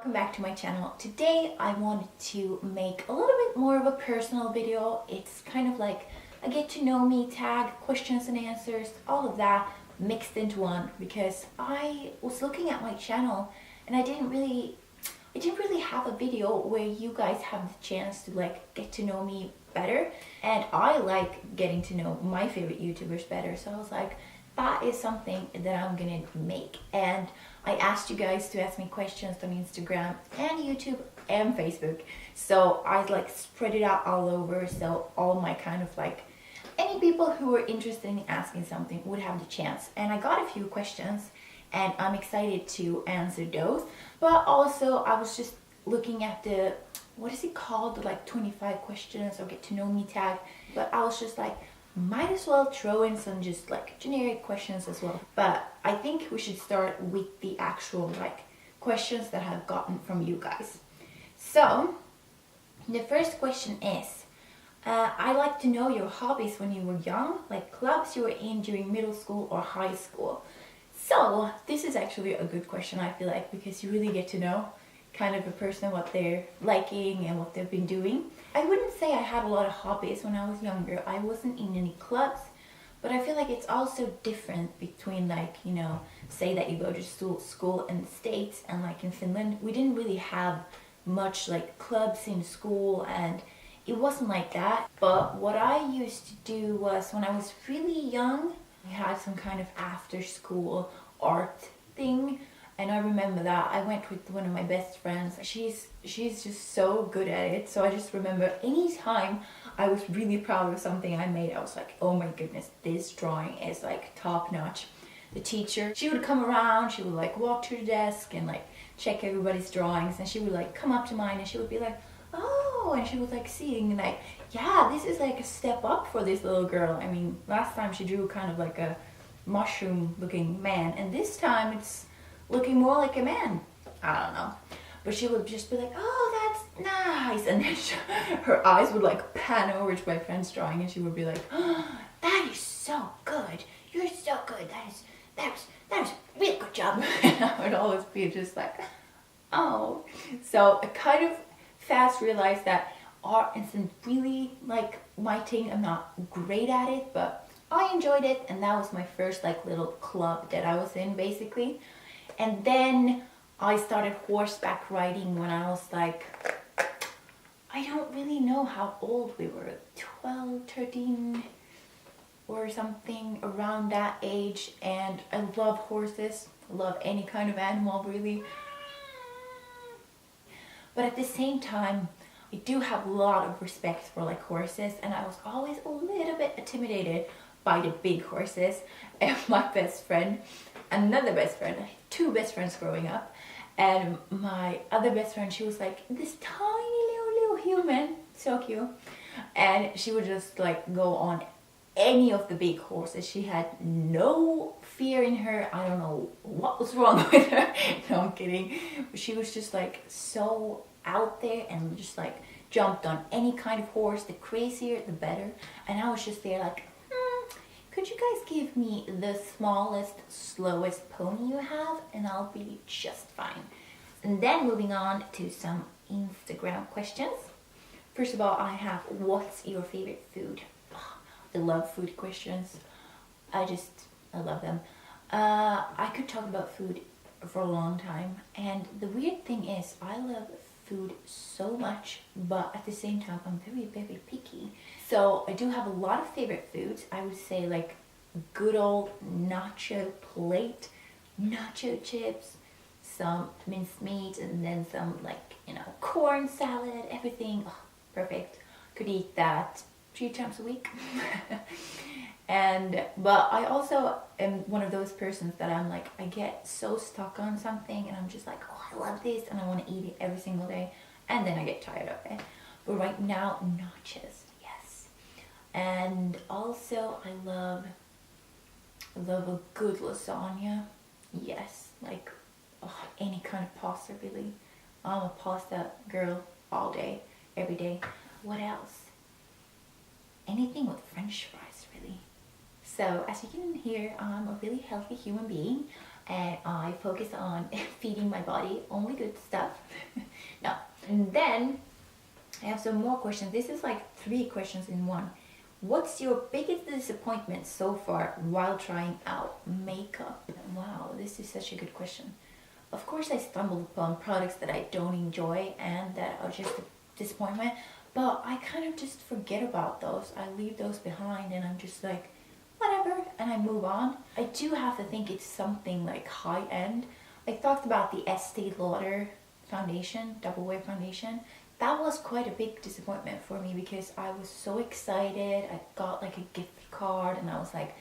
Welcome back to my channel. Today I wanted to make a little bit more of a personal video. It's kind of like a get to know me tag, questions and answers, all of that mixed into one, because I was looking at my channel and I didn't really have a video where you guys have the chance to like get to know me better, and I like getting to know my favorite YouTubers better. So I was like, that is something that I'm gonna make. And I asked you guys to ask me questions on Instagram and YouTube and Facebook, so I like spread it out all over, so all my kind of like any people who were interested in asking something would have the chance. And I got a few questions and I'm excited to answer those. But also I was just looking at the, what is it called, the like 25 questions or get to know me tag, but I was just like, might as well throw in some just like generic questions as well. But I think we should start with the actual like questions that I've gotten from you guys. So the first question is, I'd like to know your hobbies when you were young, like clubs you were in during middle school or high school. So this is actually a good question, I feel like, because you really get to know kind of a person, what they're liking and what they've been doing. I wouldn't say I had a lot of hobbies when I was younger. I wasn't in any clubs, but I feel like it's also different between like, you know, say that you go to school in the States and like in Finland, we didn't really have much like clubs in school, and it wasn't like that. But what I used to do was, when I was really young, we had some kind of after school art thing. And I remember that I went with one of my best friends. She's just so good at it. So I just remember anytime I was really proud of something I made, I was like, oh my goodness, this drawing is like top notch. The teacher, she would come around, she would like walk to the desk and like check everybody's drawings, and she would like come up to mine and she would be like, oh, and she was like seeing and like, yeah, this is like a step up for this little girl. I mean, last time she drew kind of like a mushroom looking man, and this time it's looking more like a man. I don't know. But she would just be like, oh, that's nice. And then her eyes would like pan over to my friend's drawing and she would be like, oh, that is so good. You're so good. That was a real good job. And I would always be just like, oh. So I kind of fast realized that art isn't really like my thing. I'm not great at it, but I enjoyed it. And that was my first like little club that I was in, basically. And then I started horseback riding when I was like, I don't really know how old we were, 12, 13 or something around that age. And I love horses, I love any kind of animal really. But at the same time, I do have a lot of respect for like horses, and I was always a little bit intimidated by the big horses. And my best friend, another best friend, two best friends growing up, and my other best friend, she was like this tiny little human, so cute, and she would just like go on any of the big horses. She had no fear in her. I don't know what was wrong with her. No, I'm kidding. But she was just like so out there and just like jumped on any kind of horse. The crazier the better. And I was just there like, could you guys give me the smallest, slowest pony you have, and I'll be just fine. And then moving on to some Instagram questions. First of all, I have, what's your favorite food? Oh, I love food questions. I love them. I could talk about food for a long time. And the weird thing is, I love food so much, but at the same time I'm very, very picky. So I do have a lot of favorite foods. I would say like good old nacho plate, nacho chips, some minced meat, and then some like, you know, corn salad, everything. Oh, perfect. Could eat that 3 times a week. But I also am one of those persons that I'm like, I get so stuck on something and I'm just like, oh, I love this and I want to eat it every single day, and then I get tired of it. But right now, nachos, yes. And also I love a good lasagna, yes. Like, oh, any kind of pasta really. I'm a pasta girl all day, every day. What else? Anything with French fries, really. So as you can hear, I'm a really healthy human being, and I focus on feeding my body only good stuff. And then I have some more questions. This is like 3 questions in one. What's your biggest disappointment so far while trying out makeup? Wow, this is such a good question. Of course I stumbled upon products that I don't enjoy and that are just a disappointment, but I kind of just forget about those. I leave those behind and I'm just like, whatever, and I move on. I do have to think it's something like high end. I talked about the Estee Lauder foundation, double wear foundation. That was quite a big disappointment for me because I was so excited. I got like a gift card and I was like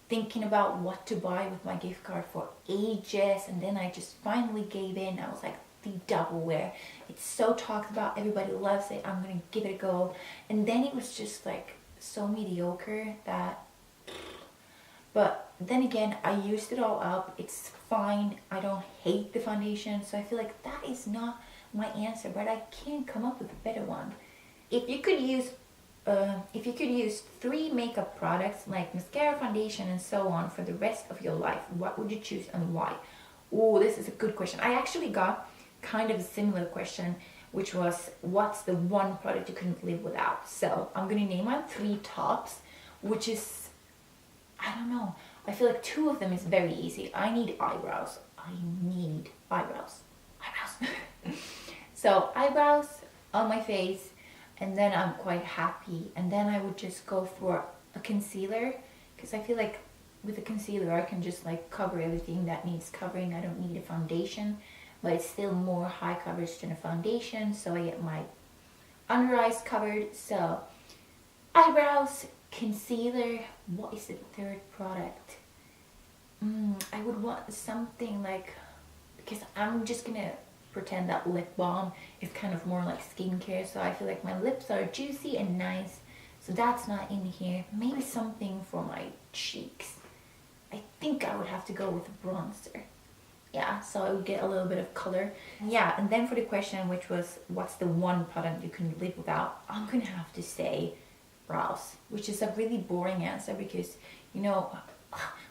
thinking about what to buy with my gift card for ages, and then I just finally gave in. I was like, the double wear, it's so talked about, everybody loves it, I'm gonna give it a go. And then it was just like so mediocre that, but then again, I used it all up. It's fine. I don't hate the foundation, so I feel like that is not my answer, but I can't come up with a better one. If you could use 3 makeup products like mascara, foundation, and so on for the rest of your life, what would you choose and why? Oh, this is a good question. I actually got kind of a similar question, which was, what's the one product you couldn't live without? So I'm gonna name my 3 tops, which is, I don't know. I feel like 2 of them is very easy. I need eyebrows. I need eyebrows. Eyebrows. So eyebrows on my face, and then I'm quite happy. And then I would just go for a concealer, because I feel like with a concealer I can just like cover everything that needs covering. I don't need a foundation, but it's still more high coverage than a foundation, so I get my under eyes covered. So eyebrows, concealer. What is the 3rd product? I would want something like, because I'm just gonna pretend that lip balm is kind of more like skincare, so I feel like my lips are juicy and nice, so that's not in here. Maybe something for my cheeks. I think I would have to go with a bronzer. Yeah, so I would get a little bit of color. Yeah, and then for the question, which was, what's the one product you can live without? I'm gonna have to say brows, which is a really boring answer because, you know,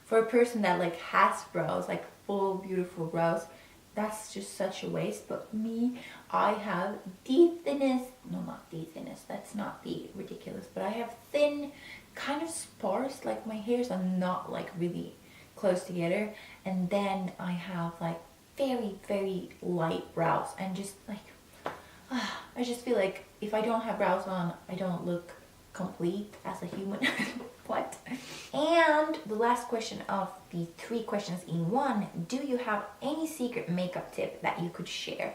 for a person that like has brows, like full beautiful brows, that's just such a waste. But me, I have deep thinness, no, not deep thinness, that's not the ridiculous, but I have thin, kind of sparse, like my hairs are not like really close together, and then I have like very, very light brows, and just like, I just feel like if I don't have brows on, I don't look complete as a human. What? And the last question of the 3 questions in one, do you have any secret makeup tip that you could share?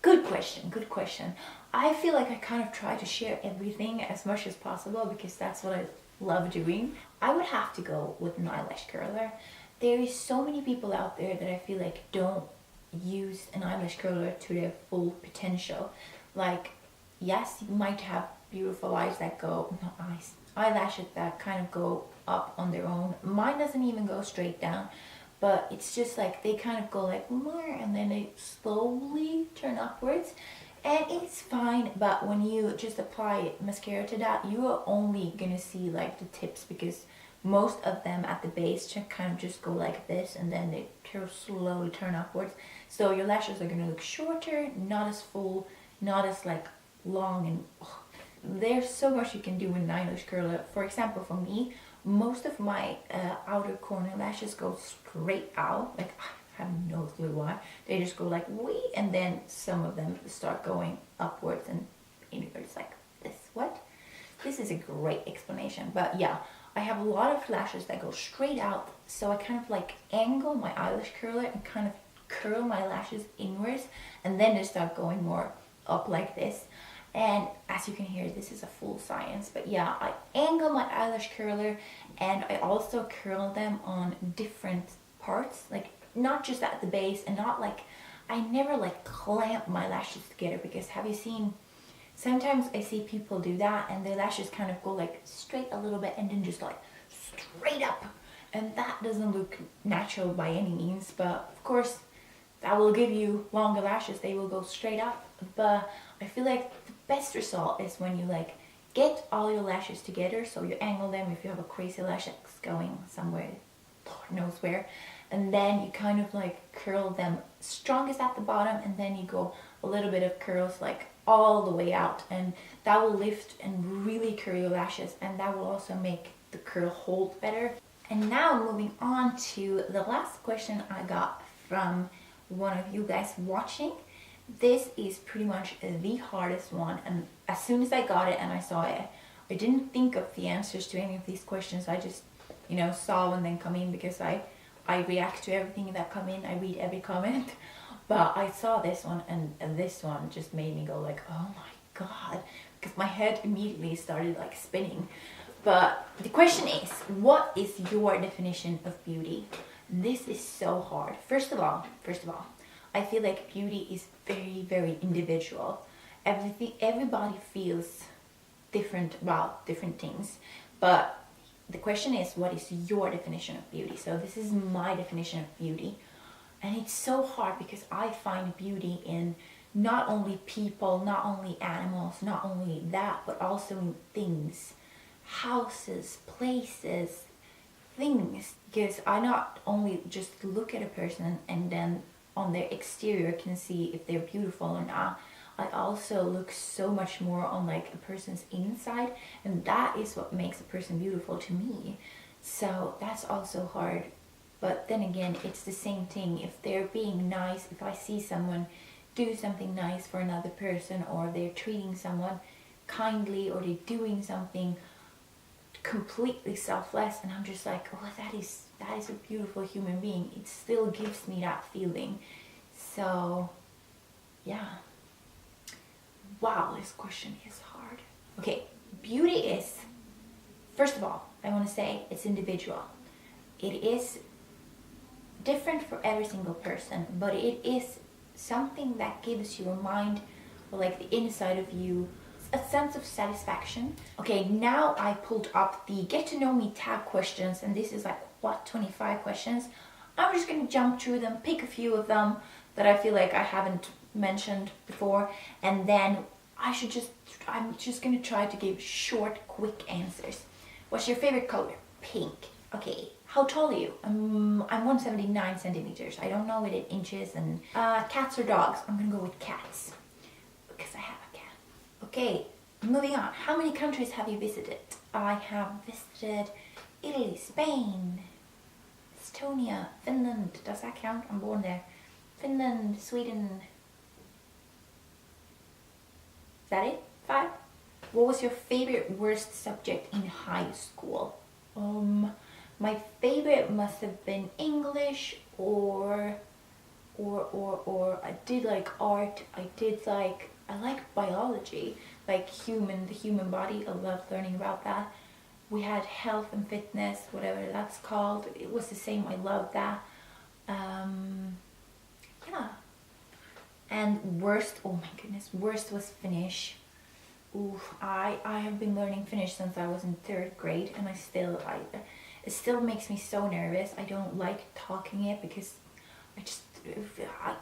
Good question, good question. I feel like I kind of try to share everything as much as possible because that's what I love doing. I would have to go with an eyelash curler. There is so many people out there that I feel like don't use an eyelash curler to their full potential. Like, yes, you might have beautiful eyes that go, not eyes, eyelashes that kind of go up on their own. Mine doesn't even go straight down, but it's just like they kind of go like more and then they slowly turn upwards, and it's fine. But when you just apply mascara to that, you are only gonna see like the tips, because most of them at the base kind of just go like this and then they slowly turn upwards. So your lashes are gonna look shorter, not as full, not as like long, and there's so much you can do with an eyelash curler. For example, for me, most of my outer corner lashes go straight out. Like, I have no clue why. They just go like wee, and then some of them start going upwards, and it's like this. What? This is a great explanation. But yeah, I have a lot of lashes that go straight out, so I kind of like angle my eyelash curler and kind of curl my lashes inwards, and then they start going more up like this. And as you can hear, this is a full science, but yeah, I angle my eyelash curler and I also curl them on different parts, like not just at the base, and not like, I never like clamp my lashes together, because have you seen, sometimes I see people do that and their lashes kind of go like straight a little bit and then just like straight up, and that doesn't look natural by any means. But of course that will give you longer lashes, they will go straight up. But I feel like the best result is when you like get all your lashes together, so you angle them if you have a crazy lash that's going somewhere, Lord knows where, and then you kind of like curl them strongest at the bottom, and then you go a little bit of curls like all the way out, and that will lift and really curl your lashes, and that will also make the curl hold better. And now moving on to the last question I got from one of you guys watching. This is pretty much the hardest one, and as soon as I got it and I saw it, I didn't think of the answers to any of these questions. I just, you know, saw one then come in because I react to everything that come in. I read every comment. But I saw this one, and this one just made me go like, oh my god, because my head immediately started like spinning. But the question is, what is your definition of beauty? This is so hard. First of all, I feel like beauty is very, very individual. Everybody feels different about different things. But the question is, what is your definition of beauty? So this is my definition of beauty. And it's so hard because I find beauty in not only people, not only animals, not only that, but also in things, houses, places, things. Because I not only just look at a person and then on their exterior can see if they're beautiful or not. I also look so much more on like a person's inside, and that is what makes a person beautiful to me. So that's also hard. But then again, it's the same thing. If they're being nice, if I see someone do something nice for another person, or they're treating someone kindly, or they're doing something completely selfless, and I'm just like, oh, that is a beautiful human being, it still gives me that feeling. So yeah. Wow, this question is hard. Okay, beauty is, first of all, I want to say it's individual. It is different for every single person, but it is something that gives your mind, or like the inside of you, a sense of satisfaction. Okay, now I pulled up the get to know me tag questions, and this is like, what, 25 questions? I'm just gonna jump through them, pick a few of them that I feel like I haven't mentioned before, and then I'm just gonna try to give short, quick answers. What's your favorite color? Pink. Okay. How tall are you? I'm 179 centimeters. I don't know it in inches. And cats or dogs? I'm gonna go with cats because I have a cat. Okay, moving on. How many countries have you visited? I have visited Italy, Spain, Estonia, Finland. Does that count? I'm born there. Finland, Sweden. Is that it? 5? What was your favorite worst subject in high school? My favorite must have been English, or I did like art. I like biology, like the human body. I loved learning about that. We had health and fitness, whatever that's called. It was the same. I loved that. Yeah. And worst, oh my goodness, worst was Finnish. Ooh, I have been learning Finnish since I was in 3rd grade, and it still makes me so nervous. I don't like talking it because I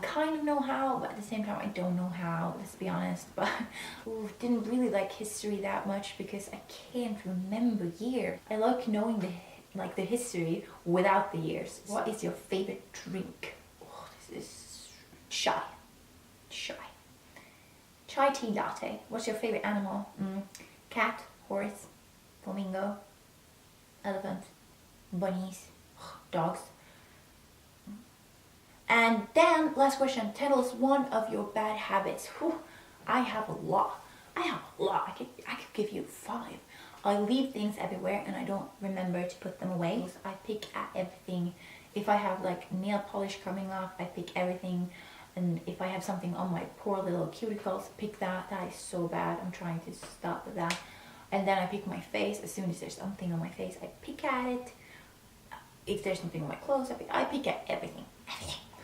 kind of know how, but at the same time I don't know how, let's be honest. But didn't really like history that much because I can't remember years. I like knowing the history without the years. What is your favorite drink? Oh, this is chai. Chai tea latte. What's your favorite animal? Cat, horse, flamingo, elephant, bunnies, dogs. And then last question, tell us one of your bad habits. Whew, I have a lot. I could give you 5. I leave things everywhere and I don't remember to put them away. I pick at everything. If I have like nail polish coming off, I pick everything. And if I have something on my poor little cuticles, pick that. That is so bad. I'm trying to stop with that. And then I pick my face. As soon as there's something on my face, I pick at it. If there's something on my clothes, I pick at everything.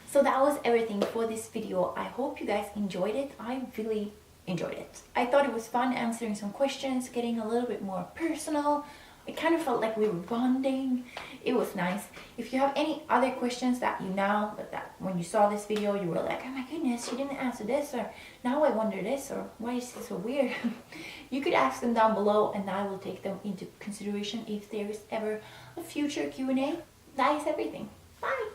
So that was everything for this video. I hope you guys enjoyed it. I really enjoyed it. I thought it was fun answering some questions, getting a little bit more personal. It kind of felt like we were bonding. It was nice. If you have any other questions that when you saw this video you were like, oh my goodness, she didn't answer this, or now I wonder this, or why is this so weird? You could ask them down below and I will take them into consideration if there is ever a future Q&A. That is everything. Bye!